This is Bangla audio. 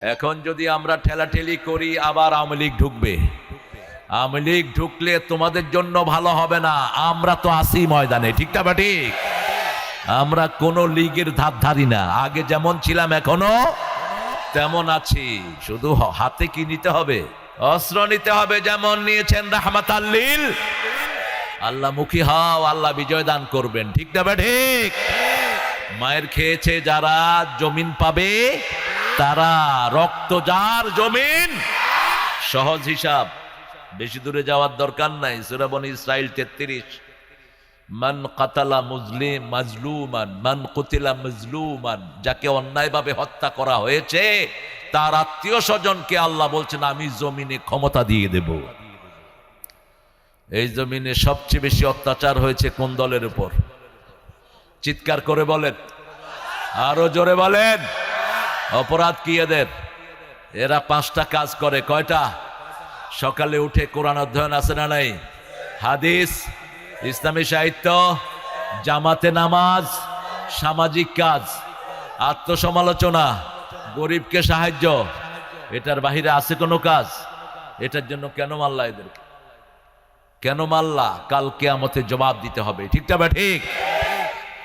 এখন যদি আমরা ঠেলাঠেলি করি আবার আওয়ামী লীগ ঢুকবে। আওয়ামী লীগ ঢুকলে তোমাদের জন্য ভালো হবে না। আমরা তো আসি ময়দানে, ঠিক না ঠিক? আমরা কোনো লীগের ধার ধারি না। আগে যেমন ছিলাম এখনো তেমন আছি। শুধু হাতে কি নিতে হবে? অস্ত্র নিতে হবে, যেমন নিয়েছেন রাহমাতাল লিল। আল্লাহ মুখী হও, আল্লাহ বিজয় দান করবেন, ঠিক না ঠিক? মায়ের খেয়েছে যারা জমিন পাবে তারা, রক্ত যার জমিন। সহজ হিসাব, বেশি দূরে যাওয়ার দরকার নাই। সূরা বনী ইসরাইল 33, মান কাতালা মুজলিম মাজলুমান মান কুতিলা মাজলুমান, যাকে অন্যায়ভাবে হত্যা করা হয়েছে তার আত্মীয় স্বজনকে আল্লাহ বলছেন আমি জমিনে ক্ষমতা দিয়ে দেব। এই জমিনে সবচেয়ে বেশি অত্যাচার হয়েছে কোন দলের উপর? চিৎকার করে বলেন, আরো জোরে বলেন। অপরাধ কি এদের? এরা 5টা কাজ করে। কয়টা? সকালে উঠে কোরআন অধ্যয়ন আছে না নাই? হাদিস, ইসলামী সাহিত্য, জামাতে নামাজ, সামাজিক কাজ, আত্মসমালোচনা, গরিবকে সাহায্য। এটার বাহিরে আছে কোনো কাজ? এটার জন্য কেন মারলা এদেরকে? কেন মারলা? কাল কিয়ামতে জবাব দিতে হবে, ঠিক না ঠিক?